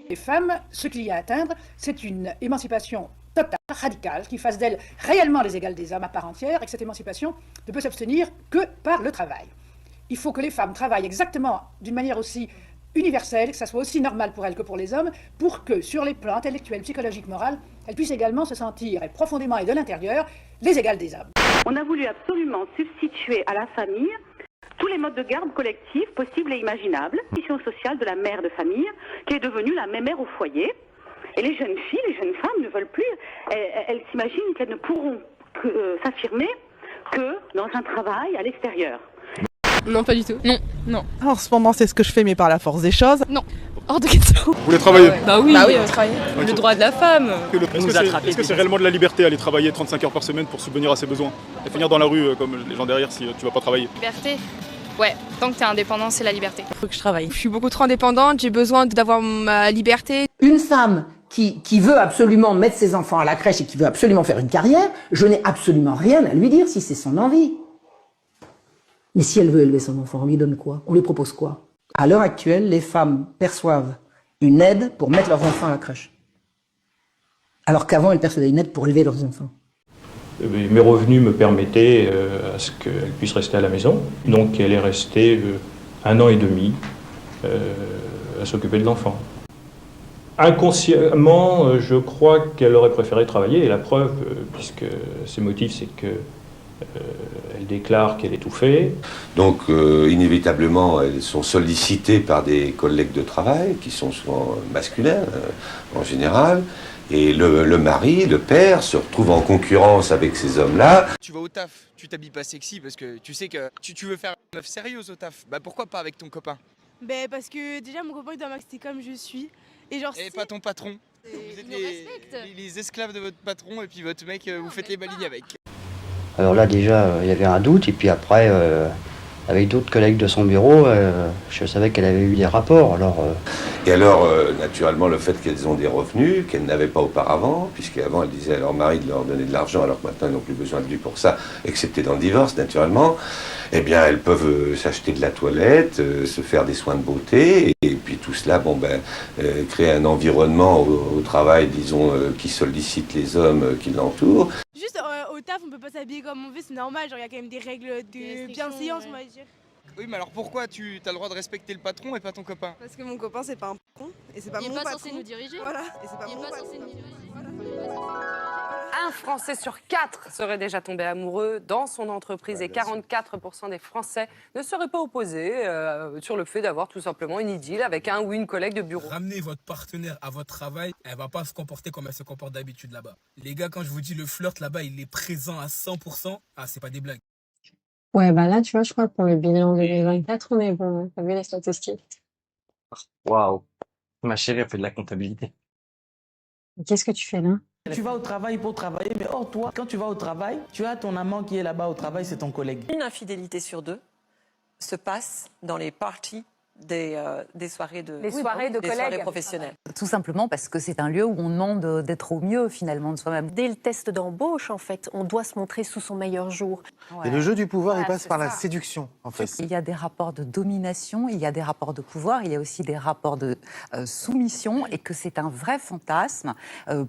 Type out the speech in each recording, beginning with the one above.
Les femmes, ce qu'il y a à atteindre, c'est une émancipation totale, radicale, qui fasse d'elles réellement les égales des hommes à part entière, et que cette émancipation ne peut s'obtenir que par le travail. Il faut que les femmes travaillent exactement d'une manière aussi universelle, que ça soit aussi normal pour elles que pour les hommes, pour que, sur les plans intellectuels, psychologiques, moraux, elles puissent également se sentir, et profondément et de l'intérieur, les égales des hommes. On a voulu absolument substituer à la famille tous les modes de garde collectifs possibles et imaginables. La mission sociale de la mère de famille, qui est devenue la mère au foyer. Et les jeunes filles, les jeunes femmes ne veulent plus, elles s'imaginent qu'elles ne pourront s'affirmer que dans un travail à l'extérieur. Non, pas du tout. Non. En ce moment, c'est ce que je fais, mais par la force des choses. Non. Hors de question. Vous voulez travailler? Bah oui, on travaille. Le droit de la femme. Est-ce que c'est réellement de la liberté aller travailler 35 heures par semaine pour subvenir à ses besoins et finir dans la rue comme les gens derrière si tu vas pas travailler? Liberté. Ouais, tant que t'es indépendant, c'est la liberté. Faut que je travaille. Je suis beaucoup trop indépendante, j'ai besoin d'avoir ma liberté. Une femme qui veut absolument mettre ses enfants à la crèche et qui veut absolument faire une carrière, je n'ai absolument rien à lui dire si c'est son envie. Mais si elle veut élever son enfant, on lui donne quoi? On lui propose quoi? À l'heure actuelle, les femmes perçoivent une aide pour mettre leurs enfants à la crèche. Alors qu'avant, elles percevaient une aide pour élever leurs enfants. Mes revenus me permettaient à ce qu'elle puisse rester à la maison. Donc elle est restée 1 an et demi à s'occuper de l'enfant. Inconsciemment, je crois qu'elle aurait préféré travailler. Et la preuve, puisque ses motifs, c'est que elle déclare qu'elle étouffait. Donc inévitablement, elles sont sollicitées par des collègues de travail, qui sont souvent masculins en général. Et le mari, le père, se retrouve en concurrence avec ces hommes-là. Tu vas au taf, tu t'habilles pas sexy parce que tu sais que tu veux faire une meuf sérieuse au taf. Bah pourquoi pas avec ton copain? Parce que déjà mon copain il doit m'accepter comme je suis. Et genre pas ton patron. Vous êtes les esclaves de votre patron et puis votre mec, vous faites les balignes avec. Alors là déjà, il y avait un doute et puis après, avec d'autres collègues de son bureau, je savais qu'elle avait eu des rapports. Et alors, naturellement, le fait qu'elles ont des revenus qu'elles n'avaient pas auparavant, puisqu'avant elles disaient à leur mari de leur donner de l'argent, alors que maintenant ils n'ont plus besoin de lui pour ça, excepté dans le divorce, naturellement, eh bien elles peuvent s'acheter de la toilette, se faire des soins de beauté, et puis tout cela, créer un environnement au travail, disons, qui sollicite les hommes qui l'entourent. Juste au taf, on peut pas s'habiller comme on veut, c'est normal, genre il y a quand même des règles de bienséance, on va dire. Oui, mais alors pourquoi tu as le droit de respecter le patron et pas ton copain? Parce que mon copain c'est pas un patron et c'est pas mon patron. Il est pas censé nous diriger. Voilà, et c'est pas mon patron. Un Français sur 4 serait déjà tombé amoureux dans son entreprise et 44% des Français ne seraient pas opposés sur le fait d'avoir tout simplement une idylle avec un ou une collègue de bureau. Ramenez votre partenaire à votre travail, elle va pas se comporter comme elle se comporte d'habitude là-bas. Les gars, quand je vous dis le flirt là-bas, il est présent à 100%, c'est pas des blagues. Ouais, là, tu vois, je crois que pour le bilan 2024, on est bon. T'as vu les statistiques? Waouh, ma chérie a fait de la comptabilité. Qu'est-ce que tu fais là? Tu vas au travail pour travailler, mais hors toi, quand tu vas au travail, tu as ton amant qui est là-bas au travail, c'est ton collègue. Une infidélité sur 2 se passe dans les parties des soirées de soirées professionnelles. Tout simplement parce que c'est un lieu où on demande d'être au mieux finalement de soi-même. Dès le test d'embauche, en fait, on doit se montrer sous son meilleur jour. Et le jeu du pouvoir, il passe par la séduction, en fait. Il y a des rapports de domination, il y a des rapports de pouvoir, il y a aussi des rapports de soumission, et que c'est un vrai fantasme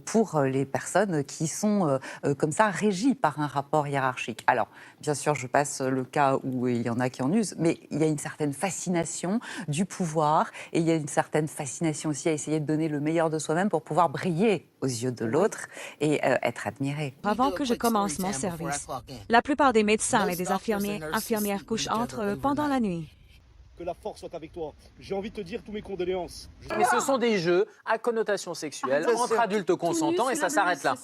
pour les personnes qui sont comme ça régies par un rapport hiérarchique. Alors, bien sûr, je passe le cas où il y en a qui en usent, mais il y a une certaine fascination du pouvoir, et il y a une certaine fascination aussi à essayer de donner le meilleur de soi-même pour pouvoir briller aux yeux de l'autre et être admiré. Avant que je commence mon service, la plupart des médecins et des infirmières couchent entre eux pendant la nuit. Que la force soit avec toi. J'ai envie de te dire tous mes condoléances. Mais ce sont des jeux à connotation sexuelle entre adultes consentants et ça s'arrête là.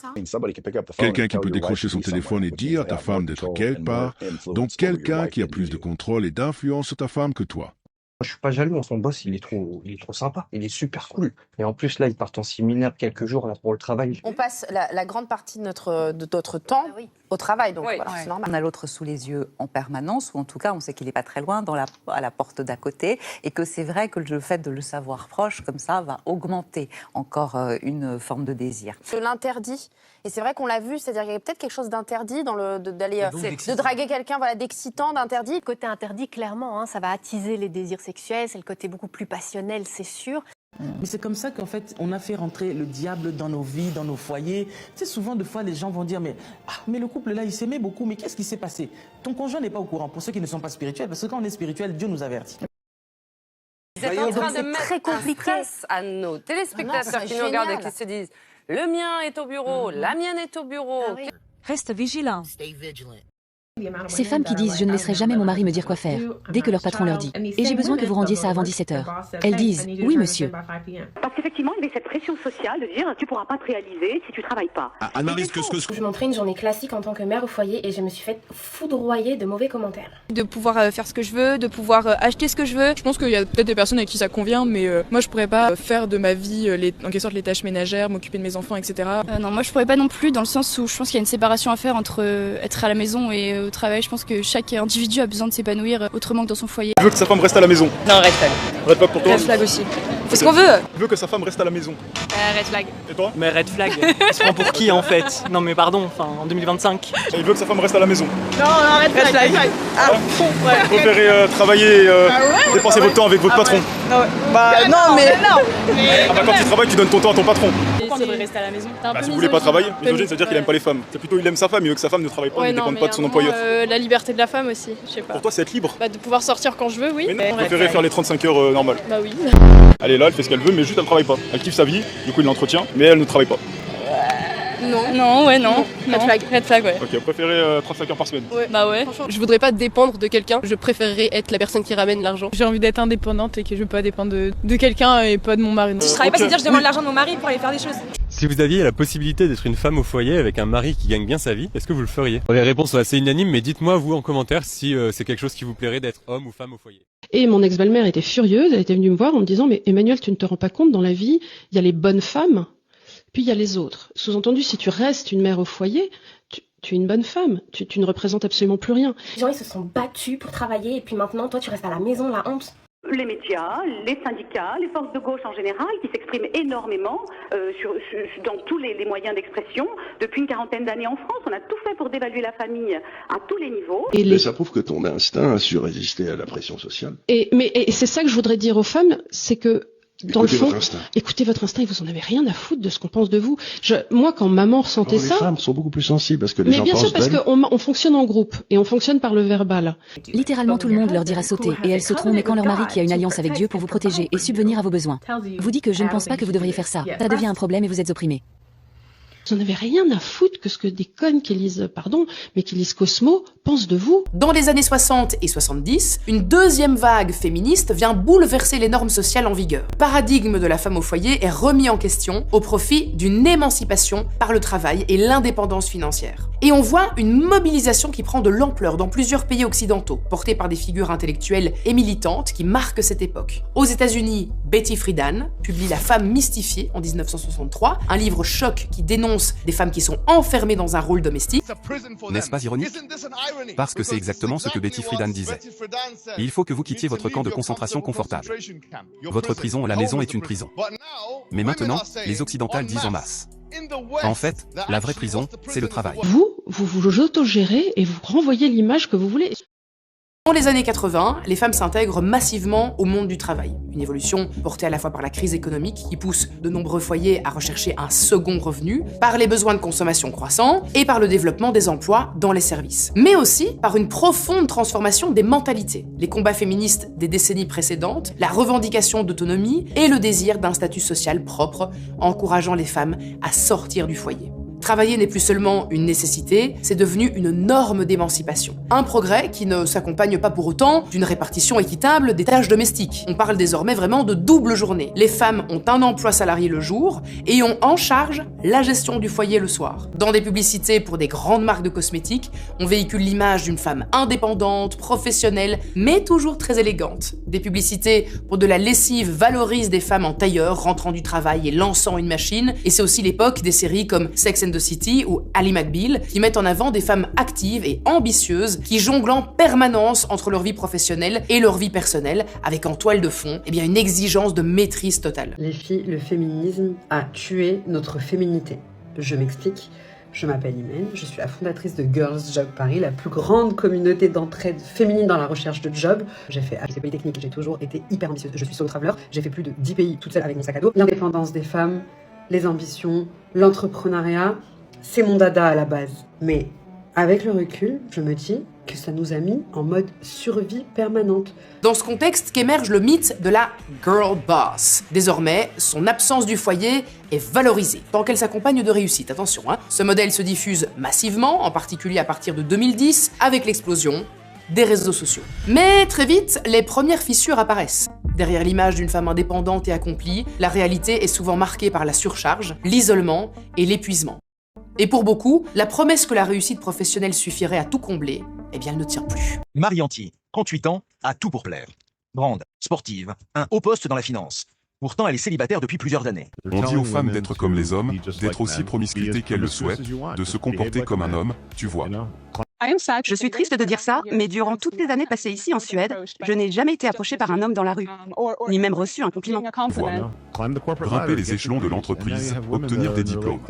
Quelqu'un qui peut décrocher son téléphone et dire à ta femme d'être quelque part, donc quelqu'un qui a plus de contrôle et d'influence sur ta femme que toi. Je suis pas jaloux, son boss il est trop sympa, il est super cool. Et en plus là, ils partent en séminaire quelques jours là, pour le travail. On passe la grande partie de notre temps au travail. Donc voilà, c'est normal. On a l'autre sous les yeux en permanence, ou en tout cas, on sait qu'il n'est pas très loin, à la porte d'à côté, et que c'est vrai que le fait de le savoir proche, comme ça, va augmenter encore une forme de désir. Je l'interdis. Et c'est vrai qu'on l'a vu, c'est-à-dire qu'il y a peut-être quelque chose d'interdit dans de draguer quelqu'un, voilà, d'excitant, d'interdit. Côté interdit, clairement, hein, ça va attiser les désirs sexuels, c'est le côté beaucoup plus passionnel, c'est sûr. Mais c'est comme ça qu'en fait, on a fait rentrer le diable dans nos vies, dans nos foyers. Tu sais, souvent, des fois, les gens vont dire, mais le couple là, il s'aimait beaucoup, mais qu'est-ce qui s'est passé? Ton conjoint n'est pas au courant, pour ceux qui ne sont pas spirituels, parce que quand on est spirituel, Dieu nous avertit. Vous êtes en train de mettre un stress à nos téléspectateurs qui nous regardent et qui se disent « Le mien est au bureau, la mienne est au bureau. Reste vigilant. Ces femmes qui disent « je ne laisserai jamais mon mari me dire quoi faire » dès que leur patron leur dit « et j'ai besoin que vous rendiez ça avant 17h ». Elles disent « oui monsieur ». Parce qu'effectivement, il y avait cette pression sociale de dire « tu ne pourras pas te réaliser si tu ne travailles pas ». Je montrais une journée classique en tant que mère au foyer et je me suis fait foudroyer de mauvais commentaires. De pouvoir faire ce que je veux, de pouvoir acheter ce que je veux. Je pense qu'il y a peut-être des personnes à qui ça convient, mais moi je pourrais pas faire de ma vie en quelque sorte les tâches ménagères, m'occuper de mes enfants, etc. Non, moi je pourrais pas non plus, dans le sens où je pense qu'il y a une séparation à faire entre être à la maison et au travail. Je pense que chaque individu a besoin de s'épanouir autrement que dans son foyer. Il veut que sa femme reste à la maison. Non, red flag. Red flag pour toi? Red flag aussi. Fais ce qu'on veut. Il veut que sa femme reste à la maison. Red flag. Et toi? Mais red flag, il se prend pour qui en fait? Non mais pardon, en 2025. Et il veut que sa femme reste à la maison. Non, red flag. Vous préférez travailler, dépenser votre temps avec votre patron? Non, mais... Quand tu travailles, tu donnes ton temps à ton patron. Pourquoi on devrait rester à la maison? Si vous voulez pas travailler, misogyne, c'est-à-dire qu'il aime pas les femmes. C'est plutôt il aime sa femme, il veut que sa femme ne travaille pas, ne dépende pas de son employeur. La liberté de la femme aussi, je sais pas. Pour toi, c'est être libre? De pouvoir sortir quand je veux, oui. Mais non, vous préférez faire les 35 heures normales? Bah oui. Elle est là, elle fait ce qu'elle veut, mais juste elle travaille pas. Elle kiffe sa vie, du coup il l'entretient, mais elle ne travaille pas. Non. Red flag, ouais. Ok, vous préférez 35 heures par semaine? Ouais. Bah ouais. Je voudrais pas dépendre de quelqu'un, je préférerais être la personne qui ramène l'argent. J'ai envie d'être indépendante et que je veux pas dépendre de quelqu'un et pas de mon mari. Je travaille pas, c'est dire je demande l'argent de mon mari pour aller faire des choses. Si vous aviez la possibilité d'être une femme au foyer avec un mari qui gagne bien sa vie, est-ce que vous le feriez? Les réponses sont assez unanimes, mais dites-moi vous en commentaire si c'est quelque chose qui vous plairait d'être homme ou femme au foyer. Et mon ex-belle-mère était furieuse, elle était venue me voir en me disant « mais Emmanuel, tu ne te rends pas compte, dans la vie, il y a les bonnes femmes, puis il y a les autres. Sous-entendu, si tu restes une mère au foyer, tu es une bonne femme, tu ne représentes absolument plus rien. » Les gens, ils se sont battus pour travailler et puis maintenant, toi, tu restes à la maison, la honte. Les médias, les syndicats, les forces de gauche en général, qui s'expriment énormément dans tous les moyens d'expression. Depuis une quarantaine d'années en France, on a tout fait pour dévaluer la famille à tous les niveaux. Mais ça prouve que ton instinct a su résister à la pression sociale. Mais c'est ça que je voudrais dire aux femmes, c'est que dans le fond, votre instinct. Écoutez votre instinct et vous en avez rien à foutre de ce qu'on pense de vous. Moi, quand maman ressentait ça... Les femmes sont beaucoup plus sensibles parce que les gens Mais bien sûr, pensent parce qu'on fonctionne en groupe et on fonctionne par le verbal. Littéralement tout le monde leur dira sauter et elles sauteront, mais quand leur mari qui a une alliance avec Dieu pour vous protéger et subvenir à vos besoins vous dit que je ne pense pas que vous devriez faire ça, ça devient un problème et vous êtes opprimé. Vous en avez rien à foutre que ce que des connes qui lisent, qui lisent Cosmo pensent de vous. Dans les années 60 et 70, une deuxième vague féministe vient bouleverser les normes sociales en vigueur. Le paradigme de la femme au foyer est remis en question au profit d'une émancipation par le travail et l'indépendance financière. Et on voit une mobilisation qui prend de l'ampleur dans plusieurs pays occidentaux, portée par des figures intellectuelles et militantes qui marquent cette époque. Aux États-Unis, Betty Friedan publie La femme mystifiée en 1963, un livre choc qui dénonce des femmes qui sont enfermées dans un rôle domestique. N'est-ce pas ironique? Parce que c'est exactement ce que Betty Friedan disait. Il faut que vous quittiez votre camp de concentration confortable. Votre prison à la maison est une prison. Mais maintenant, les occidentales disent en masse. En fait, la vraie prison, c'est le travail. Vous autogérez et vous renvoyez l'image que vous voulez. Dans les années 80, les femmes s'intègrent massivement au monde du travail. Une évolution portée à la fois par la crise économique qui pousse de nombreux foyers à rechercher un second revenu, par les besoins de consommation croissants et par le développement des emplois dans les services. Mais aussi par une profonde transformation des mentalités. Les combats féministes des décennies précédentes, la revendication d'autonomie et le désir d'un statut social propre, encourageant les femmes à sortir du foyer. Travailler n'est plus seulement une nécessité, c'est devenu une norme d'émancipation. Un progrès qui ne s'accompagne pas pour autant d'une répartition équitable des tâches domestiques. On parle désormais vraiment de double journée. Les femmes ont un emploi salarié le jour et ont en charge la gestion du foyer le soir. Dans des publicités pour des grandes marques de cosmétiques, on véhicule l'image d'une femme indépendante, professionnelle, mais toujours très élégante. Des publicités pour de la lessive valorisent des femmes en tailleur rentrant du travail et lançant une machine, et c'est aussi l'époque des séries comme Sex and in the City ou Ally McBeal, qui mettent en avant des femmes actives et ambitieuses qui jonglent en permanence entre leur vie professionnelle et leur vie personnelle, avec en toile de fond une exigence de maîtrise totale. Les filles, le féminisme a tué notre féminité. Je m'explique. Je m'appelle Imen, je suis la fondatrice de Girls Job Paris, la plus grande communauté d'entraide féminine dans la recherche de job. J'ai fait HEC Polytechnique, j'ai toujours été hyper ambitieuse. Je suis solo traveler, j'ai fait plus de 10 pays toute seule avec mon sac à dos. L'indépendance des femmes, les ambitions, l'entrepreneuriat, c'est mon dada à la base. Mais avec le recul, je me dis que ça nous a mis en mode survie permanente. Dans ce contexte qu'émerge le mythe de la girl boss. Désormais, son absence du foyer est valorisée, tant qu'elle s'accompagne de réussite. Attention, ce modèle se diffuse massivement, en particulier à partir de 2010, avec l'explosion des réseaux sociaux. Mais très vite, les premières fissures apparaissent. Derrière l'image d'une femme indépendante et accomplie, la réalité est souvent marquée par la surcharge, l'isolement et l'épuisement. Et pour beaucoup, la promesse que la réussite professionnelle suffirait à tout combler, elle ne tient plus. Marie Anti, 38 ans, a tout pour plaire. Grande, sportive, un haut poste dans la finance. Pourtant, elle est célibataire depuis plusieurs années. On dit aux femmes d'être comme les hommes, d'être aussi promiscuité qu'elles le souhaitent, de se comporter comme un homme, tu vois. Je suis triste de dire ça, mais durant toutes les années passées ici en Suède, je n'ai jamais été approchée par un homme dans la rue, ni même reçu un compliment. Voilà. Grimper les échelons de l'entreprise, obtenir des diplômes.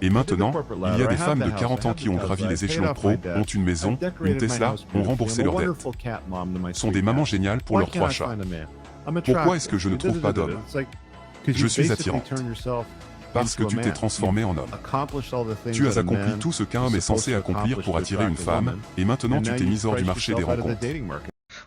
Et maintenant, il y a des femmes de 40 ans qui ont gravi les échelons pro, ont une maison, une Tesla, ont remboursé leurs dettes. Sont des mamans géniales pour leurs 3 chats. Pourquoi est-ce que je ne trouve pas d'homme? Je suis attirante. Parce que tu t'es transformé en homme. Tu as accompli tout ce qu'un homme est censé accomplir pour attirer une femme, et maintenant tu t'es mis hors du marché des rencontres.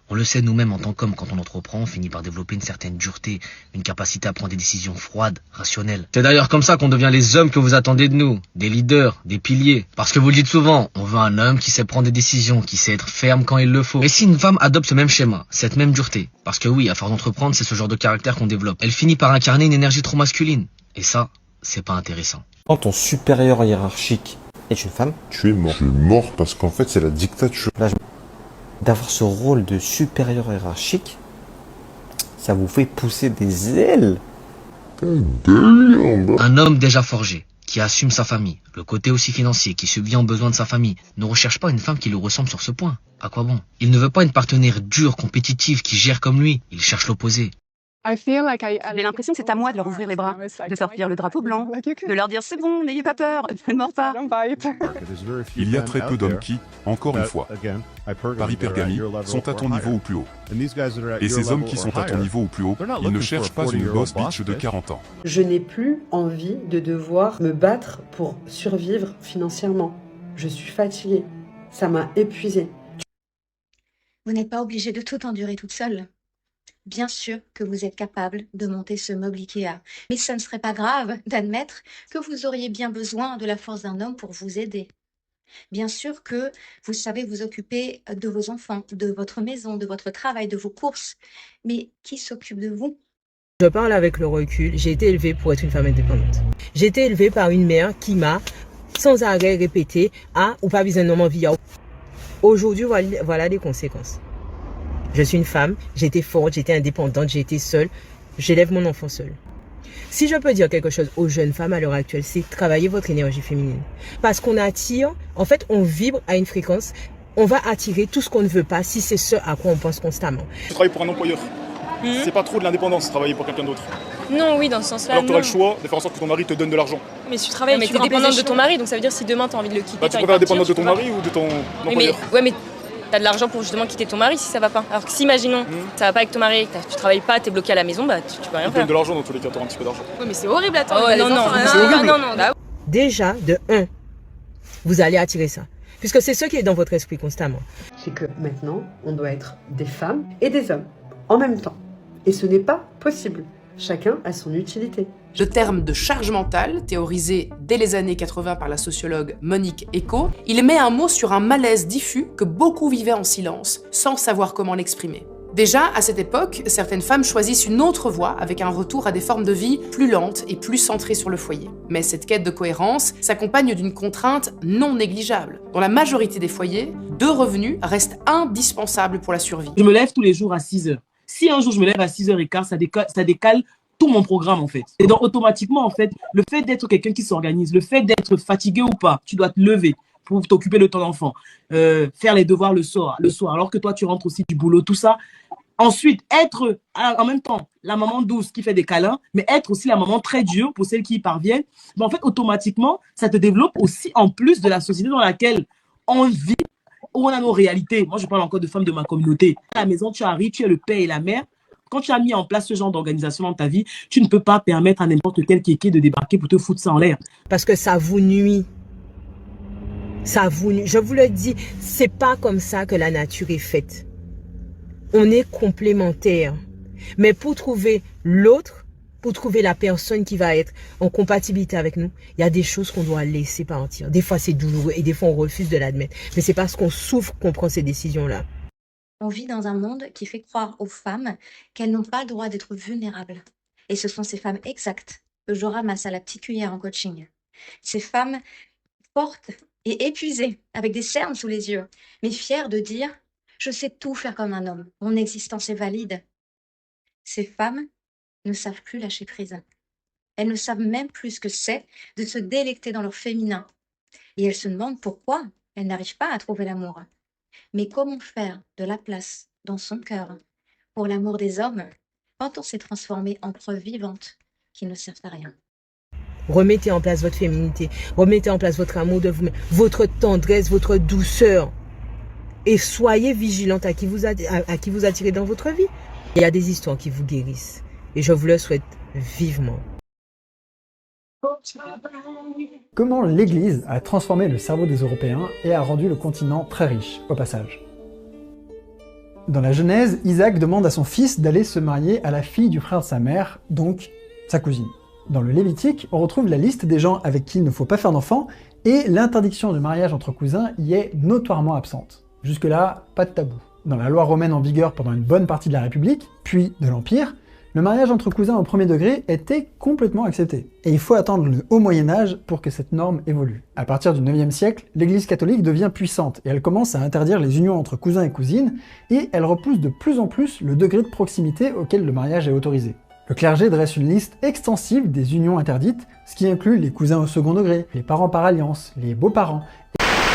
On le sait nous-mêmes en tant qu'hommes, quand on entreprend, on finit par développer une certaine dureté, une capacité à prendre des décisions froides, rationnelles. C'est d'ailleurs comme ça qu'on devient les hommes que vous attendez de nous, des leaders, des piliers. Parce que vous le dites souvent, on veut un homme qui sait prendre des décisions, qui sait être ferme quand il le faut. Et si une femme adopte ce même schéma, cette même dureté, parce que oui, à force d'entreprendre, c'est ce genre de caractère qu'on développe, elle finit par incarner une énergie trop masculine. Et ça, c'est pas intéressant. Quand ton supérieur hiérarchique est une femme, tu es mort. Tu es mort parce qu'en fait c'est la dictature. Là, d'avoir ce rôle de supérieur hiérarchique, ça vous fait pousser des ailes. Un homme déjà forgé, qui assume sa famille, le côté aussi financier, qui subvient aux besoins de sa famille, ne recherche pas une femme qui lui ressemble sur ce point. À quoi bon? Il ne veut pas une partenaire dure, compétitive, qui gère comme lui. Il cherche l'opposé. J'ai l'impression que c'est à moi de leur ouvrir les bras, de sortir le drapeau blanc, de leur dire c'est bon, n'ayez pas peur, je ne mords pas. Il y a très peu d'hommes qui, encore une fois, par hypergamie, sont à ton niveau ou plus haut. Et ces hommes qui sont à ton niveau ou plus haut, ils ne cherchent pas une boss bitch de 40 ans. Je n'ai plus envie de devoir me battre pour survivre financièrement. Je suis fatiguée. Ça m'a épuisée. Vous n'êtes pas obligée de tout endurer toute seule. Bien sûr que vous êtes capable de monter ce meuble Ikea, mais ça ne serait pas grave d'admettre que vous auriez bien besoin de la force d'un homme pour vous aider. Bien sûr que vous savez vous occuper de vos enfants, de votre maison, de votre travail, de vos courses, mais qui s'occupe de vous? Je parle avec le recul, j'ai été élevée pour être une femme indépendante. J'ai été élevée par une mère qui m'a sans arrêt répété « Ah, ou pas besoin de mon vie ». Aujourd'hui, voilà les conséquences. Je suis une femme, j'ai été forte, j'ai été indépendante, j'ai été seule, j'élève mon enfant seule. Si je peux dire quelque chose aux jeunes femmes à l'heure actuelle, c'est travailler votre énergie féminine. Parce qu'on attire, en fait, on vibre à une fréquence, on va attirer tout ce qu'on ne veut pas si c'est ce à quoi on pense constamment. Tu travailles pour un employeur. C'est pas trop de l'indépendance, travailler pour quelqu'un d'autre. Non, oui, dans ce sens-là. Alors tu auras le choix de faire en sorte que ton mari te donne de l'argent. Mais tu travailles, tu es dépendante de ton mari, donc ça veut dire si demain tu as envie de le quitter. Tu préfères dépendante de ton mari ou de ton employeur? mais t'as de l'argent pour justement quitter ton mari si ça va pas. Alors que si, imaginons, ça va pas avec ton mari, tu travailles pas, t'es bloqué à la maison, bah tu peux rien faire. Tu donnes de l'argent dans tous les cas, t'auras un petit peu d'argent. Ouais, mais c'est horrible, attends. Non. Déjà, de 1, vous allez attirer ça. Puisque c'est ce qui est dans votre esprit constamment. C'est que maintenant, on doit être des femmes et des hommes en même temps. Et ce n'est pas possible. Chacun a son utilité. Le terme de charge mentale, théorisé dès les années 80 par la sociologue Monique Eco, il met un mot sur un malaise diffus que beaucoup vivaient en silence, sans savoir comment l'exprimer. Déjà, à cette époque, certaines femmes choisissent une autre voie avec un retour à des formes de vie plus lentes et plus centrées sur le foyer. Mais cette quête de cohérence s'accompagne d'une contrainte non négligeable. Dans la majorité des foyers, 2 revenus restent indispensables pour la survie. Je me lève tous les jours à 6 heures. Si un jour je me lève à 6h15, ça décale tout mon programme, en fait. Et donc, automatiquement, en fait, le fait d'être quelqu'un qui s'organise, le fait d'être fatigué ou pas, tu dois te lever pour t'occuper de ton enfant, faire les devoirs le soir, alors que toi, tu rentres aussi du boulot, tout ça. Ensuite, être en même temps la maman douce qui fait des câlins, mais être aussi la maman très dure pour celles qui y parviennent. Mais en fait, automatiquement, ça te développe aussi en plus de la société dans laquelle on vit, où on a nos réalités. Moi, je parle encore de femmes de ma communauté. À la maison, tu arrives, tu es le père et la mère. Quand tu as mis en place ce genre d'organisation dans ta vie, tu ne peux pas permettre à n'importe quel kéké de débarquer pour te foutre ça en l'air. Parce que ça vous nuit. Ça vous nuit. Je vous le dis, c'est pas comme ça que la nature est faite. On est complémentaires. Mais pour trouver l'autre, pour trouver la personne qui va être en compatibilité avec nous, il y a des choses qu'on doit laisser partir. Des fois, c'est douloureux et des fois, on refuse de l'admettre. Mais c'est parce qu'on souffre qu'on prend ces décisions-là. On vit dans un monde qui fait croire aux femmes qu'elles n'ont pas le droit d'être vulnérables. Et ce sont ces femmes exactes que je ramasse à la petite cuillère en coaching. Ces femmes fortes et épuisées, avec des cernes sous les yeux, mais fières de dire « Je sais tout faire comme un homme, mon existence est valide ». Ces femmes ne savent plus lâcher prise. Elles ne savent même plus ce que c'est de se délecter dans leur féminin. Et elles se demandent pourquoi elles n'arrivent pas à trouver l'amour. Mais comment faire de la place dans son cœur pour l'amour des hommes quand on s'est transformé en preuve vivante qui ne servent à rien? Remettez en place votre féminité, remettez en place votre amour de vous-même, votre tendresse, votre douceur. Et soyez vigilante à qui vous attirez dans votre vie. Il y a des histoires qui vous guérissent. Et je vous le souhaite vivement. Comment l'Église a transformé le cerveau des Européens et a rendu le continent très riche, au passage. Dans la Genèse, Isaac demande à son fils d'aller se marier à la fille du frère de sa mère, donc sa cousine. Dans le Lévitique, on retrouve la liste des gens avec qui il ne faut pas faire d'enfants, et l'interdiction du mariage entre cousins y est notoirement absente. Jusque-là, pas de tabou. Dans la loi romaine en vigueur pendant une bonne partie de la République, puis de l'Empire, le mariage entre cousins au premier degré était complètement accepté. Et il faut attendre le haut Moyen-Âge pour que cette norme évolue. À partir du 9e siècle, l'Église catholique devient puissante et elle commence à interdire les unions entre cousins et cousines, et elle repousse de plus en plus le degré de proximité auquel le mariage est autorisé. Le clergé dresse une liste extensive des unions interdites, ce qui inclut les cousins au second degré, les parents par alliance, les beaux-parents.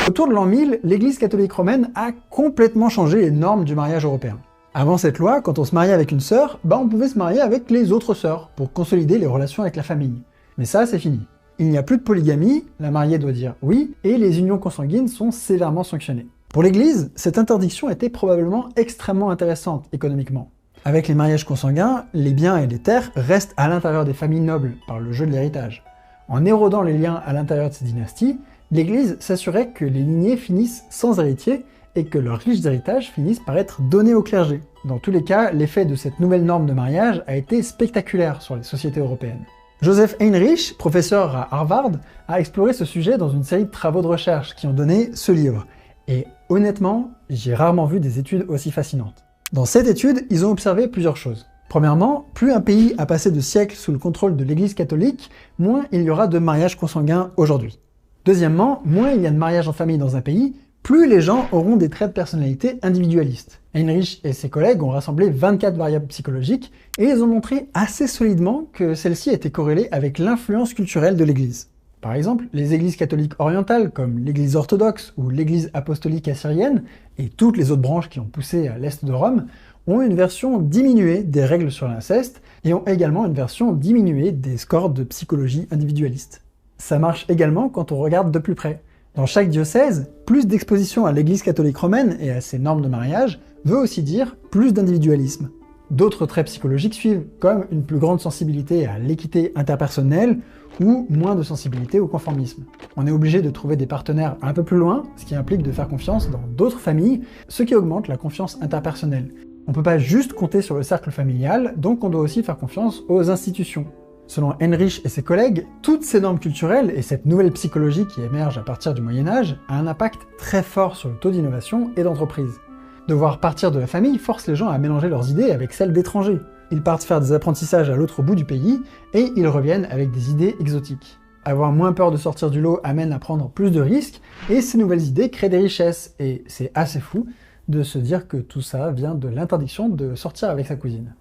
Autour de l'an 1000, l'Église catholique romaine a complètement changé les normes du mariage européen. Avant cette loi, quand on se mariait avec une sœur, on pouvait se marier avec les autres sœurs, pour consolider les relations avec la famille. Mais ça, c'est fini. Il n'y a plus de polygamie, la mariée doit dire oui, et les unions consanguines sont sévèrement sanctionnées. Pour l'Église, cette interdiction était probablement extrêmement intéressante économiquement. Avec les mariages consanguins, les biens et les terres restent à l'intérieur des familles nobles par le jeu de l'héritage. En érodant les liens à l'intérieur de ces dynasties, l'Église s'assurait que les lignées finissent sans héritier et que leurs riches héritages finissent par être donnés au clergé. Dans tous les cas, l'effet de cette nouvelle norme de mariage a été spectaculaire sur les sociétés européennes. Joseph Heinrich, professeur à Harvard, a exploré ce sujet dans une série de travaux de recherche qui ont donné ce livre. Et honnêtement, j'ai rarement vu des études aussi fascinantes. Dans cette étude, ils ont observé plusieurs choses. Premièrement, plus un pays a passé de siècles sous le contrôle de l'Église catholique, moins il y aura de mariages consanguins aujourd'hui. Deuxièmement, moins il y a de mariages en famille dans un pays, plus les gens auront des traits de personnalité individualistes. Heinrich et ses collègues ont rassemblé 24 variables psychologiques et ils ont montré assez solidement que celles-ci étaient corrélées avec l'influence culturelle de l'Église. Par exemple, les églises catholiques orientales comme l'Église orthodoxe ou l'Église apostolique assyrienne et toutes les autres branches qui ont poussé à l'est de Rome ont une version diminuée des règles sur l'inceste et ont également une version diminuée des scores de psychologie individualiste. Ça marche également quand on regarde de plus près. Dans chaque diocèse, plus d'exposition à l'Église catholique romaine et à ses normes de mariage veut aussi dire plus d'individualisme. D'autres traits psychologiques suivent, comme une plus grande sensibilité à l'équité interpersonnelle ou moins de sensibilité au conformisme. On est obligé de trouver des partenaires un peu plus loin, ce qui implique de faire confiance dans d'autres familles, ce qui augmente la confiance interpersonnelle. On peut pas juste compter sur le cercle familial, donc on doit aussi faire confiance aux institutions. Selon Heinrich et ses collègues, toutes ces normes culturelles et cette nouvelle psychologie qui émerge à partir du Moyen-Âge a un impact très fort sur le taux d'innovation et d'entreprise. Devoir partir de la famille force les gens à mélanger leurs idées avec celles d'étrangers. Ils partent faire des apprentissages à l'autre bout du pays et ils reviennent avec des idées exotiques. Avoir moins peur de sortir du lot amène à prendre plus de risques et ces nouvelles idées créent des richesses et c'est assez fou de se dire que tout ça vient de l'interdiction de sortir avec sa cousine.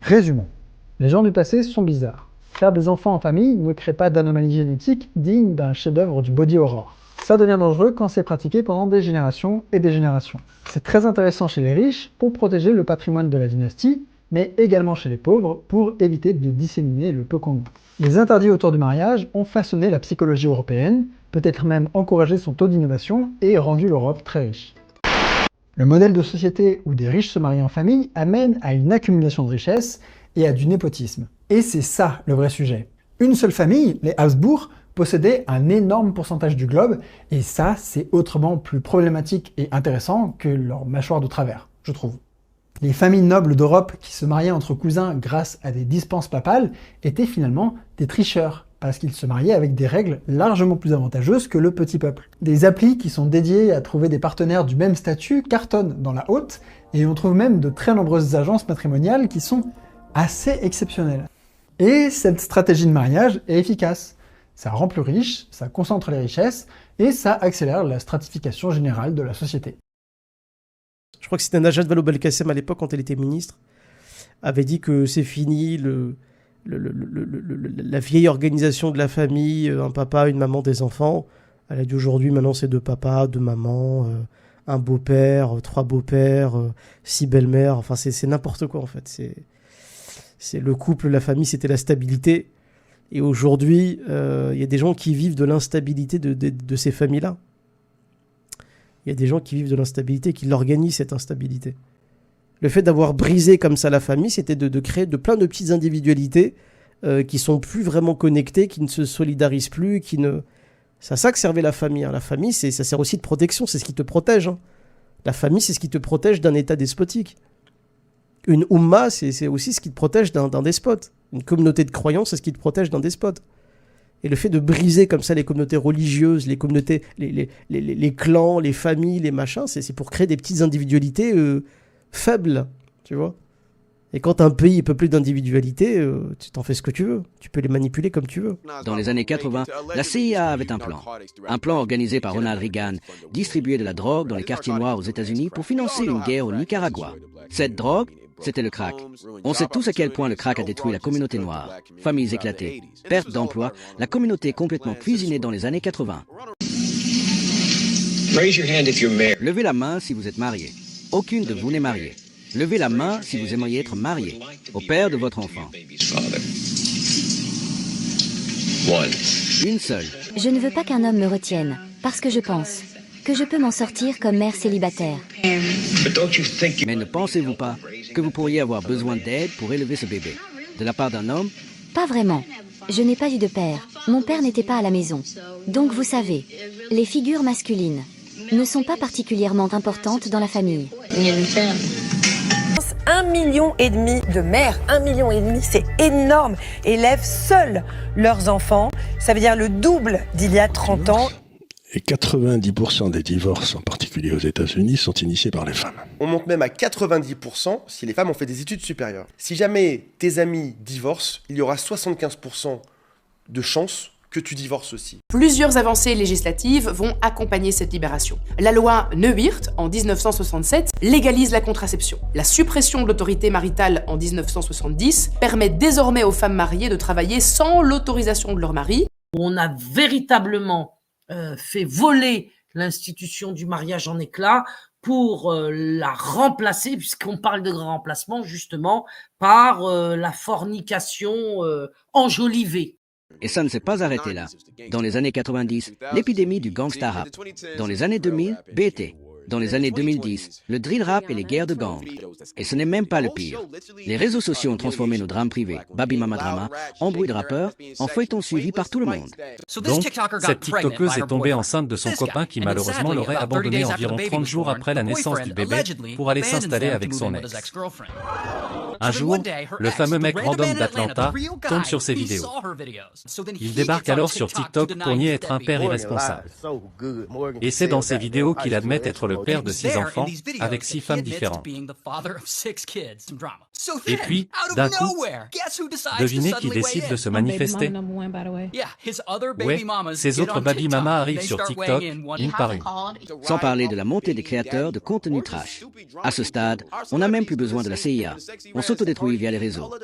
Résumons. Les gens du passé sont bizarres. Faire des enfants en famille ne crée pas d'anomalie génétique digne d'un chef-d'œuvre du body horror. Ça devient dangereux quand c'est pratiqué pendant des générations et des générations. C'est très intéressant chez les riches pour protéger le patrimoine de la dynastie, mais également chez les pauvres pour éviter de disséminer le peu qu'on a. Les interdits autour du mariage ont façonné la psychologie européenne, peut-être même encouragé son taux d'innovation et rendu l'Europe très riche. Le modèle de société où des riches se marient en famille amène à une accumulation de richesses et à du népotisme. Et c'est ça le vrai sujet. Une seule famille, les Habsbourg, possédait un énorme pourcentage du globe, et ça, c'est autrement plus problématique et intéressant que leur mâchoire de travers, je trouve. Les familles nobles d'Europe qui se mariaient entre cousins grâce à des dispenses papales étaient finalement des tricheurs, parce qu'ils se mariaient avec des règles largement plus avantageuses que le petit peuple. Des applis qui sont dédiées à trouver des partenaires du même statut cartonnent dans la haute, et on trouve même de très nombreuses agences matrimoniales qui sont assez exceptionnelles. Et cette stratégie de mariage est efficace. Ça rend plus riche, ça concentre les richesses, et ça accélère la stratification générale de la société. Je crois que c'était Najat Vallaud-Belkacem à l'époque, quand elle était ministre, avait dit que c'est fini la vieille organisation de la famille, un papa, une maman, des enfants. Elle a dit aujourd'hui, maintenant c'est 2 papas, 2 mamans, un beau-père, 3 beaux-pères, 6 belles-mères. Enfin, c'est n'importe quoi en fait. C'est le couple, la famille, c'était la stabilité. Et aujourd'hui, y a des gens qui vivent de l'instabilité de ces familles-là. Il y a des gens qui vivent de l'instabilité, qui l'organisent, cette instabilité. Le fait d'avoir brisé comme ça la famille, c'était de créer plein de petites individualités qui sont plus vraiment connectées, qui ne se solidarisent plus, C'est à ça que servait la famille. Hein. La famille, ça sert aussi de protection, c'est ce qui te protège. Hein. La famille, c'est ce qui te protège d'un état despotique. Une Oumma, c'est aussi ce qui te protège d'un despote. Une communauté de croyance, c'est ce qui te protège d'un despote. Et le fait de briser comme ça les communautés religieuses, les communautés, les clans, les familles, les machins, c'est pour créer des petites individualités faibles, tu vois. Et quand un pays est peuplé d'individualités, tu t'en fais ce que tu veux. Tu peux les manipuler comme tu veux. Dans les années 80, la CIA avait un plan. Un plan organisé par Ronald Reagan, distribuer de la drogue dans les quartiers noirs aux États-Unis pour financer une guerre au Nicaragua. Cette drogue, c'était le crack. On sait tous à quel point le crack a détruit la communauté noire. Familles éclatées, perte d'emploi, la communauté complètement cuisinée dans les années 80. Levez la main si vous êtes marié. Aucune de vous n'est mariée. Levez la main si vous aimeriez être marié, au père de votre enfant. Une seule. Je ne veux pas qu'un homme me retienne, parce que je pense que je peux m'en sortir comme mère célibataire. Mais ne pensez-vous pas que vous pourriez avoir besoin d'aide pour élever ce bébé? De la part d'un homme? Pas vraiment. Je n'ai pas eu de père. Mon père n'était pas à la maison. Donc vous savez, les figures masculines ne sont pas particulièrement importantes dans la famille. 1,5 million de mères, 1,5 million, c'est énorme, élèvent seuls leurs enfants. Ça veut dire le double d'il y a 30 ans. Et 90% des divorces, en particulier aux États-Unis, sont initiés par les femmes. On monte même à 90% si les femmes ont fait des études supérieures. Si jamais tes amis divorcent, il y aura 75% de chances que tu divorces aussi. Plusieurs avancées législatives vont accompagner cette libération. La loi Neuwirth, en 1967, légalise la contraception. La suppression de l'autorité maritale en 1970 permet désormais aux femmes mariées de travailler sans l'autorisation de leur mari. On a véritablement fait voler l'institution du mariage en éclats pour la remplacer, puisqu'on parle de grand remplacement, justement, par la fornication enjolivée. Et ça ne s'est pas arrêté là. Dans les années 90, l'épidémie du gangsta rap. Dans les années 2000, BT. Dans les années 2010, le drill rap et les guerres de gangs. Et ce n'est même pas le pire. Les réseaux sociaux ont transformé nos drames privés, Baby Mama Drama, embrouilles de rappeurs, en feuilletons suivis par tout le monde. Donc, cette TikTokeuse est tombée enceinte de son copain qui malheureusement l'aurait abandonnée environ 30 jours après la naissance du bébé pour aller s'installer avec son ex. Un jour, le fameux mec random d'Atlanta tombe sur ses vidéos. Il débarque alors sur TikTok pour nier être un père irresponsable. Et c'est dans ses vidéos qu'il admet être le père de 6 enfants avec 6 femmes différentes. Et puis, d'un coup, devinez qui décide de se manifester? Ouais, ses autres baby mamas arrivent sur TikTok, une par une. Sans parler de la montée des créateurs de contenu trash. À ce stade, on n'a même plus besoin de la CIA. On s'autodétruit via les réseaux.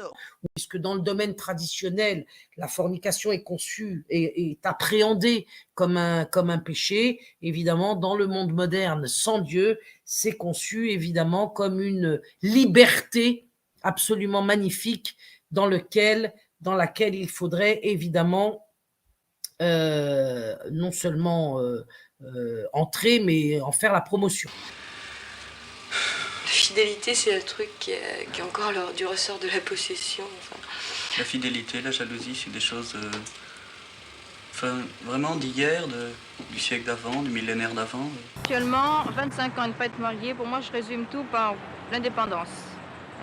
Puisque dans le domaine traditionnel, la fornication est conçue et est appréhendée comme un péché, évidemment, dans le monde moderne, sans Dieu, c'est conçu évidemment comme une liberté absolument magnifique dans laquelle il faudrait évidemment non seulement entrer, mais en faire la promotion. La fidélité, c'est un truc qui est encore du ressort de la possession. Enfin. La fidélité, la jalousie, c'est des choses vraiment d'hier, du siècle d'avant, du millénaire d'avant. Actuellement, 25 ans de pas être marié, pour moi, je résume tout par l'indépendance.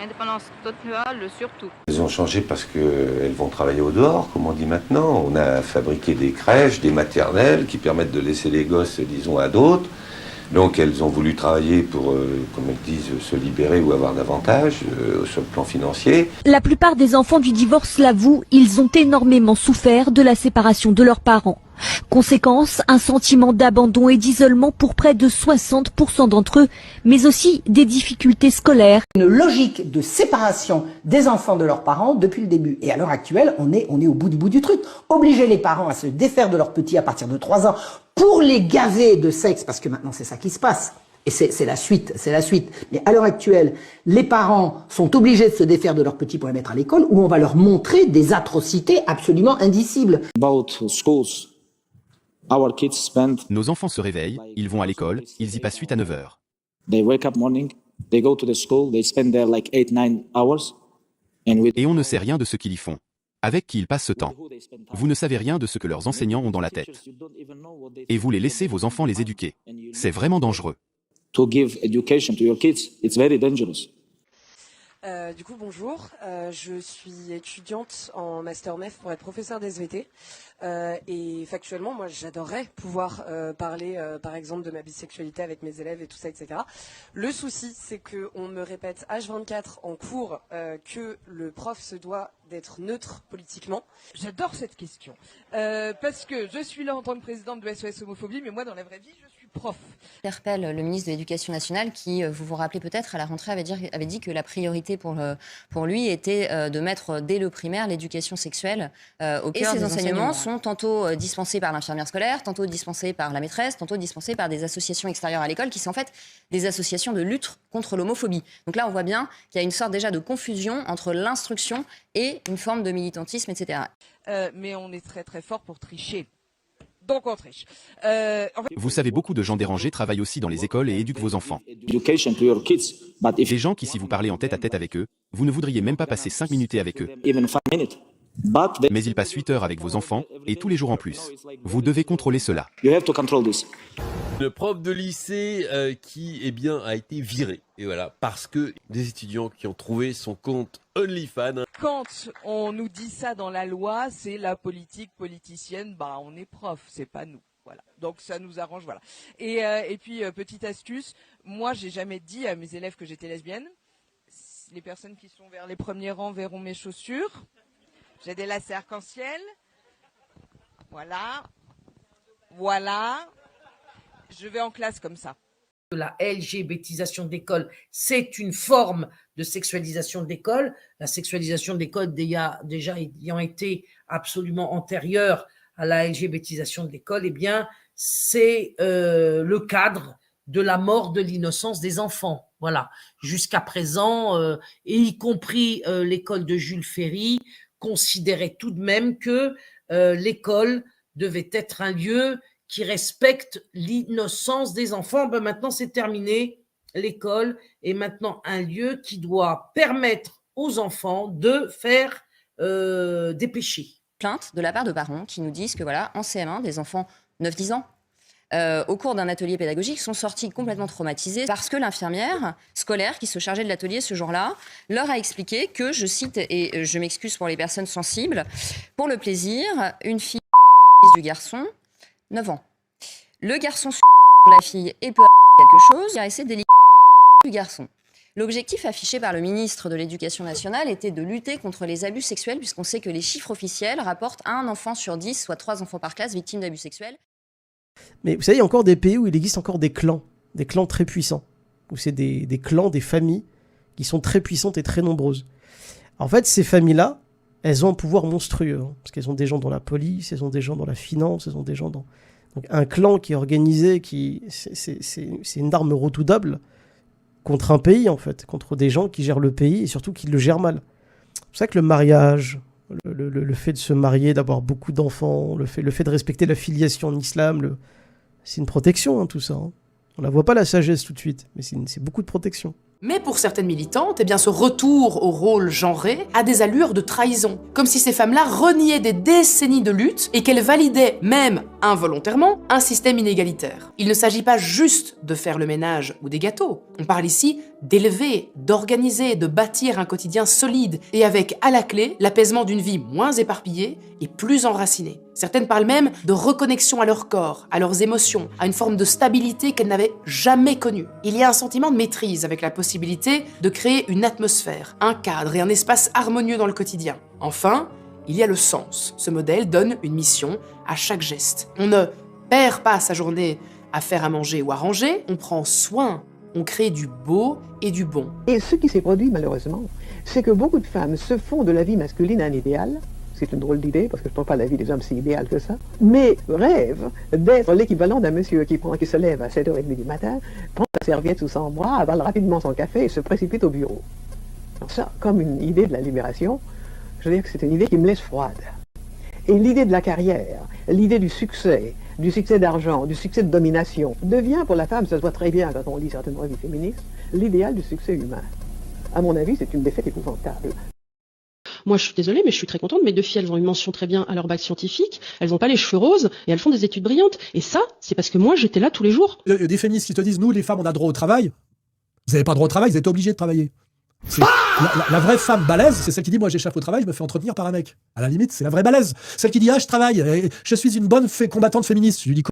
Indépendance totale, surtout. Elles ont changé parce qu'elles vont travailler au dehors, comme on dit maintenant. On a fabriqué des crèches, des maternelles qui permettent de laisser les gosses, disons, à d'autres. Donc elles ont voulu travailler pour, comme elles disent, se libérer ou avoir davantage sur le plan financier. La plupart des enfants du divorce l'avouent, ils ont énormément souffert de la séparation de leurs parents. Conséquence, un sentiment d'abandon et d'isolement pour près de 60% d'entre eux, mais aussi des difficultés scolaires. Une logique de séparation des enfants de leurs parents depuis le début. Et à l'heure actuelle, on est au bout du truc. Obliger les parents à se défaire de leurs petits à partir de 3 ans pour les gaver de sexe, parce que maintenant c'est ça qui se passe. Et c'est la suite. Mais à l'heure actuelle, les parents sont obligés de se défaire de leurs petits pour les mettre à l'école, où on va leur montrer des atrocités absolument indicibles. Nos enfants se réveillent, ils vont à l'école, ils y passent 8 à 9 heures. Et on ne sait rien de ce qu'ils y font. Avec qui ils passent ce temps. Vous ne savez rien de ce que leurs enseignants ont dans la tête. Et vous les laissez vos enfants les éduquer. C'est vraiment dangereux. Du coup, bonjour. Je suis étudiante en Master MEF pour être professeur d'SVT. Et factuellement, moi, j'adorerais pouvoir parler, par exemple, de ma bisexualité avec mes élèves et tout ça, etc. Le souci, c'est qu'on me répète H24 en cours que le prof se doit d'être neutre politiquement. J'adore cette question. Parce que je suis là en tant que présidente de SOS Homophobie, mais moi, dans la vraie vie, je suis prof. J'interpelle le ministre de l'Éducation nationale qui, vous vous rappelez peut-être, à la rentrée avait dit que la priorité pour lui était de mettre dès le primaire l'éducation sexuelle au cœur des enseignements. Et ces enseignements sont tantôt dispensés par l'infirmière scolaire, tantôt dispensés par la maîtresse, tantôt dispensés par des associations extérieures à l'école qui sont en fait des associations de lutte contre l'homophobie. Donc là, on voit bien qu'il y a une sorte déjà de confusion entre l'instruction et une forme de militantisme, etc. Mais on est très très fort pour tricher. Donc on triche. Vous savez, beaucoup de gens dérangés travaillent aussi dans les écoles et éduquent vos enfants. Des gens qui, si vous parlez en tête-à-tête avec eux, vous ne voudriez même pas passer 5 minutes avec eux. Mais ils passent 8 heures avec vos enfants, et tous les jours en plus. Vous devez contrôler cela. Le prof de lycée qui a été viré, et voilà, parce que des étudiants qui ont trouvé son compte OnlyFans. Quand on nous dit ça dans la loi, c'est la politique politicienne, on est prof, c'est pas nous. Voilà. Donc ça nous arrange, voilà. Et puis petite astuce, moi j'ai jamais dit à mes élèves que j'étais lesbienne. Les personnes qui sont vers les premiers rangs verront mes chaussures. J'ai des lacets arc-en-ciel. Voilà. Je vais en classe comme ça. La LGBTisation de l'école, c'est une forme de sexualisation de l'école. La sexualisation de l'école déjà ayant été absolument antérieure à la LGBTisation de l'école, c'est le cadre de la mort de l'innocence des enfants. Voilà. Jusqu'à présent, et y compris l'école de Jules Ferry, considérait tout de même que l'école devait être un lieu qui respecte l'innocence des enfants. Maintenant, c'est terminé. L'école est maintenant un lieu qui doit permettre aux enfants de faire des péchés. Plainte de la part de parents qui nous disent que voilà, en CM1, des enfants 9-10 ans, au cours d'un atelier pédagogique, sont sortis complètement traumatisés parce que l'infirmière scolaire qui se chargeait de l'atelier ce jour-là leur a expliqué que, je cite, et je m'excuse pour les personnes sensibles, pour le plaisir, une fille du garçon, 9 ans. Le garçon la fille et peut quelque chose, il a essayé de du garçon. L'objectif affiché par le ministre de l'Éducation nationale était de lutter contre les abus sexuels, puisqu'on sait que les chiffres officiels rapportent 1 enfant sur 10, soit 3 enfants par classe victimes d'abus sexuels. Mais vous savez, il y a encore des pays où il existe encore des clans très puissants, où c'est des clans, des familles qui sont très puissantes et très nombreuses. En fait, ces familles-là, elles ont un pouvoir monstrueux, hein, parce qu'elles ont des gens dans la police, elles ont des gens dans la finance, elles ont des gens dans... Donc un clan qui est organisé, c'est une arme redoutable contre un pays, en fait, contre des gens qui gèrent le pays et surtout qui le gèrent mal. C'est pour ça que le mariage, le fait de se marier, d'avoir beaucoup d'enfants, le fait de respecter la filiation en islam, c'est une protection, hein, tout ça. Hein. On la voit pas la sagesse tout de suite, mais c'est beaucoup de protection. Mais pour certaines militantes, eh bien, ce retour au rôle genré a des allures de trahison. Comme si ces femmes-là reniaient des décennies de lutte et qu'elles validaient, même involontairement, un système inégalitaire. Il ne s'agit pas juste de faire le ménage ou des gâteaux. On parle ici d'élever, d'organiser, de bâtir un quotidien solide et avec, à la clé, l'apaisement d'une vie moins éparpillée et plus enracinée. Certaines parlent même de reconnexion à leur corps, à leurs émotions, à une forme de stabilité qu'elles n'avaient jamais connue. Il y a un sentiment de maîtrise avec la possibilité de créer une atmosphère, un cadre et un espace harmonieux dans le quotidien. Enfin, il y a le sens. Ce modèle donne une mission à chaque geste. On ne perd pas sa journée à faire à manger ou à ranger, on prend soin, on crée du beau et du bon. Et ce qui s'est produit malheureusement, c'est que beaucoup de femmes se font de la vie masculine un idéal. C'est une drôle d'idée, parce que je ne trouve pas la vie des hommes si idéale que ça, mais rêvent d'être l'équivalent d'un monsieur qui se lève à 7h30 du matin, prend sa serviette sous son bras, avale rapidement son café et se précipite au bureau. Alors ça, comme une idée de la libération, je veux dire que c'est une idée qui me laisse froide. Et l'idée de la carrière, l'idée du succès d'argent, du succès de domination, devient pour la femme, ça se voit très bien quand on lit certaines revues féministes, l'idéal du succès humain. À mon avis, c'est une défaite épouvantable. Moi, je suis désolée, mais je suis très contente. Mes 2 filles, elles ont une mention très bien à leur bac scientifique. Elles n'ont pas les cheveux roses et elles font des études brillantes. Et ça, c'est parce que moi, j'étais là tous les jours. Il y a des féministes qui te disent, nous, les femmes, on a droit au travail. Vous n'avez pas droit au travail, vous êtes obligés de travailler. La vraie femme balèze, c'est celle qui dit, moi, j'échappe au travail, je me fais entretenir par un mec. À la limite, c'est la vraie balèze. Celle qui dit, je travaille, je suis une bonne combattante féministe. Je lui dis,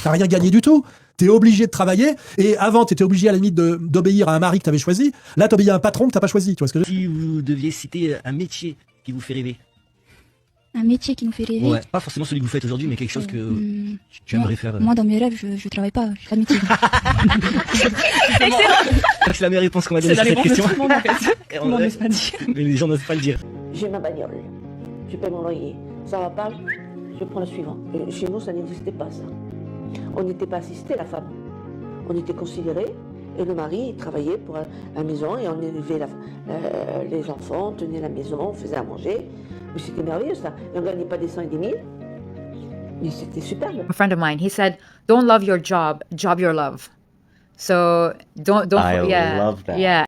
t'as rien gagné du tout. T'es obligé de travailler, et avant, t'étais obligé à la limite d'obéir à un mari que t'avais choisi. Là, t'obéis à un patron que t'as pas choisi. Tu vois ce que Si vous deviez citer un métier qui vous fait rêver. Un métier qui nous fait rêver. Ouais, pas forcément celui que vous faites aujourd'hui, mais quelque chose que tu aimerais faire. Moi, dans mes rêves, je travaille pas, je fais pas de métier. C'est la meilleure réponse qu'on m'a donnée sur cette question. Tout le monde, en fait. Tout le monde n'ose pas dire. Mais les gens n'osent pas le dire. J'ai ma bagnole, je paie mon loyer. Ça va pas, je prends le suivant. Chez nous, ça n'existait pas, ça. On n'était pas assisté, la femme. On était considéré, et le mari il travaillait pour la maison, et on élevait les enfants, on tenait la maison, on faisait à manger. Mais c'était merveilleux, ça. Et on ne gagnait pas des 100 et des 1000. Mais c'était superbe. A friend of mine, he said, "Don't love your job, job your love." So don't. I love that. Yeah.